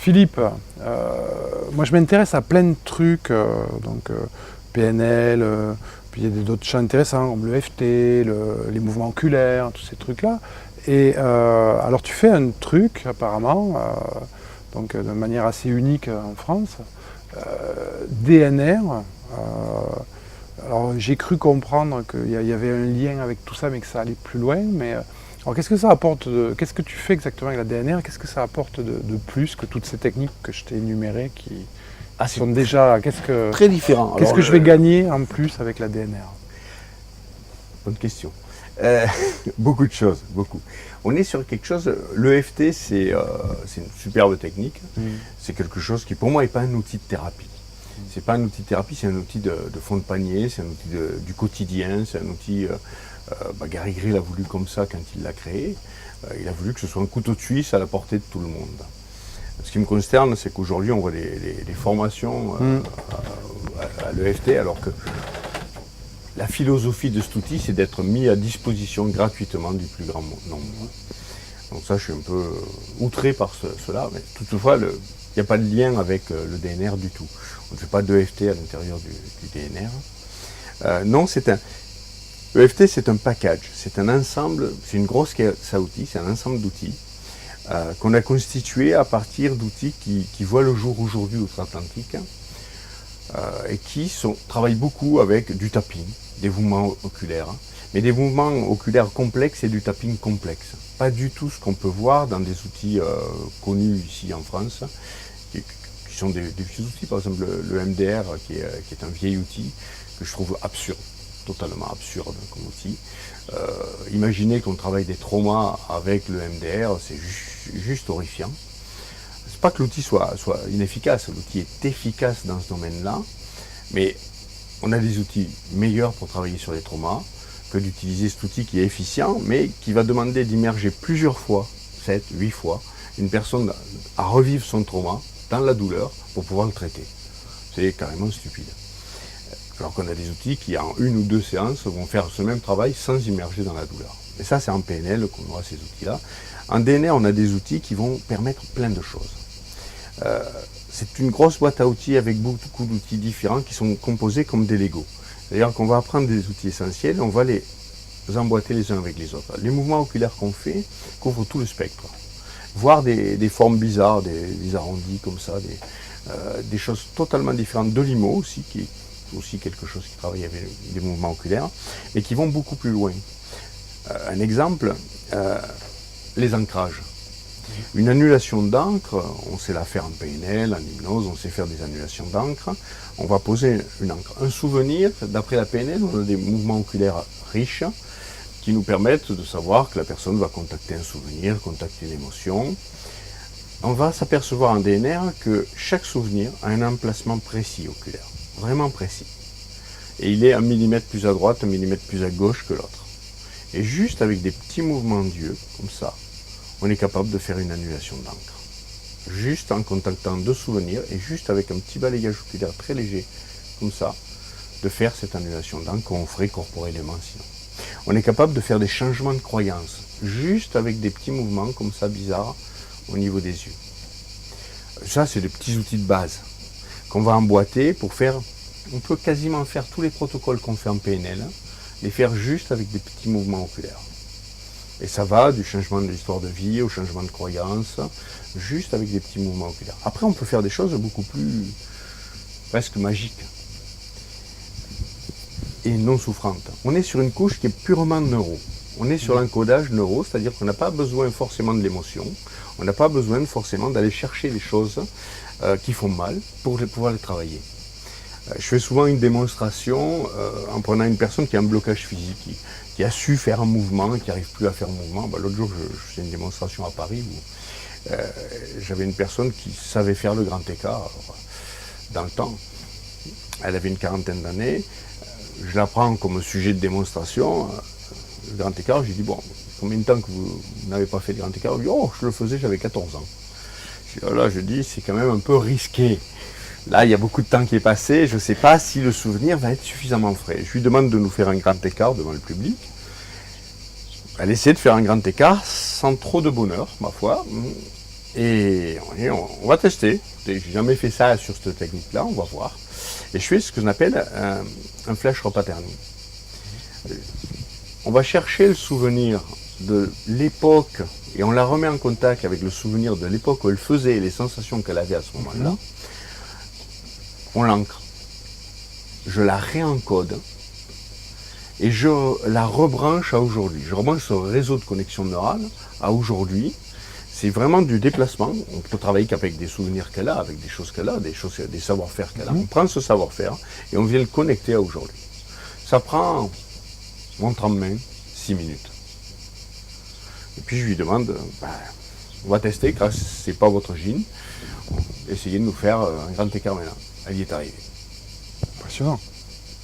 Philippe, moi je m'intéresse à plein de trucs, PNL, puis il y a d'autres champs intéressants comme le FT, les mouvements oculaires, tous ces trucs-là. Et alors tu fais un truc apparemment, de manière assez unique en France, DNR. Alors j'ai cru comprendre qu'il y avait un lien avec tout ça, mais que ça allait plus loin. Alors qu'est-ce que ça apporte qu'est-ce que tu fais exactement avec la DNR? Qu'est-ce que ça apporte de plus que toutes ces techniques que je t'ai énumérées qui sont déjà... Très différent. Qu'est-ce que je vais gagner en plus avec la DNR? Bonne question. Beaucoup de choses, beaucoup. On est sur quelque chose, l'EFT c'est une superbe technique, c'est quelque chose qui pour moi n'est pas un outil de thérapie. C'est pas un outil de thérapie, c'est un outil de fond de panier, c'est un outil du quotidien, c'est un outil, Gary Grill a voulu comme ça quand il l'a créé, il a voulu que ce soit un couteau de Suisse à la portée de tout le monde. Ce qui me concerne, c'est qu'aujourd'hui on voit les formations à l'EFT alors que la philosophie de cet outil, c'est d'être mis à disposition gratuitement du plus grand nombre. Donc ça, je suis un peu outré par cela, mais toutefois, il n'y a pas de lien avec le DNR du tout. On ne fait pas d'EFT à l'intérieur du DNR. Non, l'EFT, c'est un package, c'est un ensemble, c'est une grosse caisse à outils, c'est un ensemble d'outils qu'on a constitué à partir d'outils qui voient le jour aujourd'hui outre-Atlantique et qui travaillent beaucoup avec du tapping, des mouvements oculaires, mais des mouvements oculaires complexes et du tapping complexe. Pas du tout ce qu'on peut voir dans des outils connus ici en France, qui sont des vieux outils, par exemple le MDR, qui est un vieil outil que je trouve absurde, totalement absurde comme outil. Imaginez qu'on travaille des traumas avec le MDR, c'est juste horrifiant. C'est pas que l'outil soit inefficace, l'outil est efficace dans ce domaine-là, mais on a des outils meilleurs pour travailler sur les traumas que d'utiliser cet outil qui est efficient, mais qui va demander d'immerger plusieurs fois, 7, 8 fois, une personne à revivre son trauma dans la douleur pour pouvoir le traiter. C'est carrément stupide. Alors qu'on a des outils qui, en une ou deux séances, vont faire ce même travail sans immerger dans la douleur. Et ça, c'est en PNL qu'on aura ces outils-là. En DNR, on a des outils qui vont permettre plein de choses. C'est une grosse boîte à outils avec beaucoup d'outils différents qui sont composés comme des Lego. C'est-à-dire qu'on va apprendre des outils essentiels, on va les emboîter les uns avec les autres. Les mouvements oculaires qu'on fait couvrent tout le spectre. Voir des formes bizarres, des arrondis comme ça, des choses totalement différentes de l'IMO aussi, qui est aussi quelque chose qui travaille avec des mouvements oculaires, mais qui vont beaucoup plus loin. Un exemple, les ancrages. Une annulation d'encre, on sait la faire en PNL, en hypnose, on sait faire des annulations d'encre. On va poser une encre. Un souvenir, d'après la PNL, on a des mouvements oculaires riches qui nous permettent de savoir que la personne va contacter un souvenir, contacter une émotion. On va s'apercevoir en DNR que chaque souvenir a un emplacement précis oculaire, vraiment précis. Et il est 1 millimètre plus à droite, 1 millimètre plus à gauche que l'autre. Et juste avec des petits mouvements d'yeux, comme ça, on est capable de faire une annulation d'encre. Juste en contactant deux souvenirs et juste avec un petit balayage oculaire très léger, comme ça, de faire cette annulation d'encre qu'on ferait corporellement sinon. On est capable de faire des changements de croyance, juste avec des petits mouvements comme ça bizarres au niveau des yeux. Ça, c'est des petits outils de base qu'on va emboîter pour faire, on peut quasiment faire tous les protocoles qu'on fait en PNL, les faire juste avec des petits mouvements oculaires. Et ça va du changement de l'histoire de vie au changement de croyance, juste avec des petits mouvements oculaires. Après, on peut faire des choses beaucoup plus presque magiques et non souffrantes. On est sur une couche qui est purement neuro. On est sur l'encodage neuro, c'est-à-dire qu'on n'a pas besoin forcément de l'émotion, on n'a pas besoin forcément d'aller chercher les choses qui font mal pour pouvoir les travailler. Je fais souvent une démonstration en prenant une personne qui a un blocage physique, qui a su faire un mouvement, qui n'arrive plus à faire un mouvement. L'autre jour, je faisais une démonstration à Paris où j'avais une personne qui savait faire le grand écart alors, dans le temps. Elle avait une quarantaine d'années. Je la prends comme sujet de démonstration. Le grand écart, je lui dis, bon, combien de temps que vous n'avez pas fait le grand écart? Elle dit, oh, je le faisais, j'avais 14 ans. Je dis, c'est quand même un peu risqué. Là, il y a beaucoup de temps qui est passé, je ne sais pas si le souvenir va être suffisamment frais. Je lui demande de nous faire un grand écart devant le public. Elle essaie de faire un grand écart sans trop de bonheur, ma foi. Et on va tester. J'ai jamais fait ça sur cette technique-là, on va voir. Et je fais ce que j'appelle appelle un flash repatterning. On va chercher le souvenir de l'époque et on la remet en contact avec le souvenir de l'époque où elle faisait les sensations qu'elle avait à ce moment-là. On l'ancre. Je la réencode et je la rebranche à aujourd'hui. Je rebranche ce réseau de connexion neurale à aujourd'hui. C'est vraiment du déplacement. On peut travailler qu'avec des souvenirs qu'elle a, avec des choses qu'elle a, des savoir-faire qu'elle a. On prend ce savoir-faire et on vient le connecter à aujourd'hui. Ça prend, montre en main, 6 minutes. Et puis je lui demande, on va tester, car c'est pas votre gene, essayez de nous faire un grand écart maintenant. Elle y est arrivée. Impressionnant.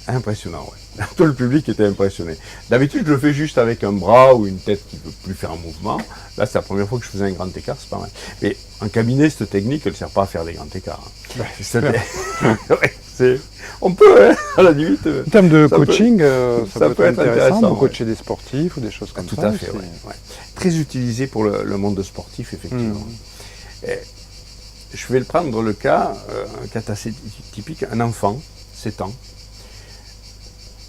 Impressionnant, ouais. Tout le public était impressionné. D'habitude, je le fais juste avec un bras ou une tête qui ne peut plus faire un mouvement. Là, c'est la première fois que je faisais un grand écart, c'est pas mal. Mais en cabinet, cette technique, elle ne sert pas à faire des grands écarts. Ouais, on peut, hein, à la limite. En termes de coaching, ça peut être intéressant pour ouais. coacher des sportifs ou des choses comme Tout ça. à fait, ouais. Très utilisé pour le monde sportif, effectivement. Et je vais le prendre le cas, un cas assez typique, un enfant, 7 ans,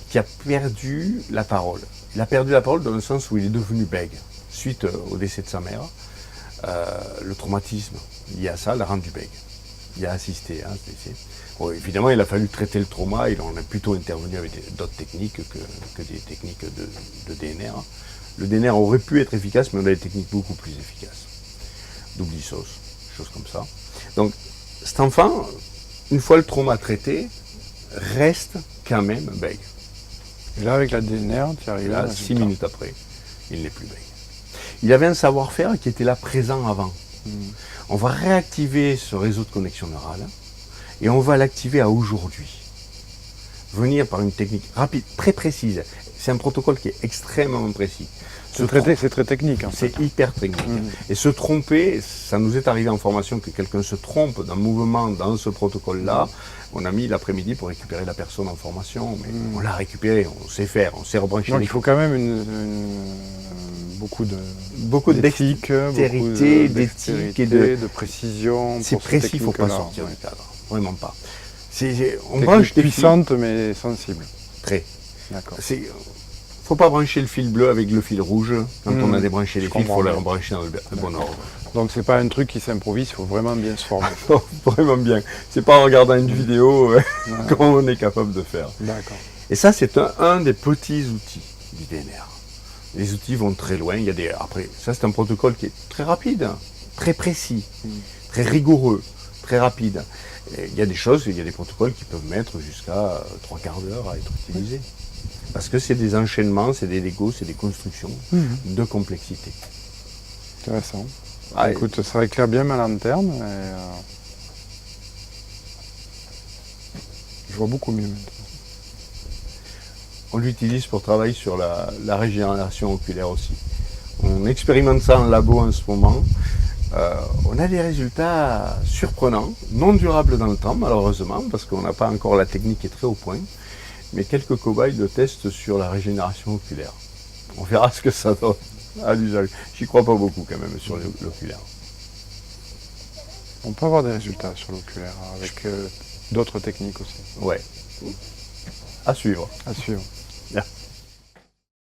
qui a perdu la parole. Il a perdu la parole dans le sens où il est devenu bègue, suite au décès de sa mère. Le traumatisme lié à ça l'a rendu bègue. Il a assisté à ce décès. Bon, évidemment, il a fallu traiter le trauma, on a plutôt intervenu avec d'autres techniques que des techniques de DNR. Le DNR aurait pu être efficace, mais on a des techniques beaucoup plus efficaces. Double sauce, choses comme ça. Donc, cet enfant, une fois le trauma traité, reste quand même bègue. Et là, avec la DNR, tu arrives là, 6 minutes après, il n'est plus bègue. Il avait un savoir-faire qui était là présent avant. On va réactiver ce réseau de connexion neurale et on va l'activer à aujourd'hui. Venir par une technique rapide, très précise. C'est un protocole qui est extrêmement précis. C'est très technique. C'est hyper technique. Et se tromper, ça nous est arrivé en formation que quelqu'un se trompe d'un mouvement dans ce protocole-là. On a mis l'après-midi pour récupérer la personne en formation, mais on l'a récupéré, on sait faire, on sait rebrancher. Donc il faut quand même beaucoup d'éthique, d'éthique et de précision. C'est précis, il ne faut pas sortir du cadre, vraiment pas. On branche puissante mais sensible. Très. D'accord. Il ne faut pas brancher le fil bleu avec le fil rouge. Quand on a débranché les fils, il faut les rebrancher dans le bon ordre. Donc c'est pas un truc qui s'improvise, il faut vraiment bien se former. Vraiment bien. C'est pas en regardant une vidéo comment on est capable de faire. D'accord. Et ça, c'est un des petits outils du DNR. Les outils vont très loin. Après, ça, c'est un protocole qui est très rapide, très précis, très rigoureux, très rapide. Et il y a des choses, il y a des protocoles qui peuvent mettre jusqu'à 3/4 d'heure à être utilisés. Parce que c'est des enchaînements, c'est des Legos, c'est des constructions de complexité. Intéressant. Écoute, ça éclaire bien ma lanterne. Je vois beaucoup mieux maintenant. On l'utilise pour travailler sur la régénération oculaire aussi. On expérimente ça en labo en ce moment. On a des résultats surprenants, non durables dans le temps malheureusement, parce qu'on n'a pas encore la technique qui est très au point. Mais quelques cobayes de test sur la régénération oculaire. On verra ce que ça donne à l'usage. J'y crois pas beaucoup quand même sur l'oculaire. On peut avoir des résultats sur l'oculaire avec d'autres techniques aussi. Ouais. À suivre. À suivre. Bien.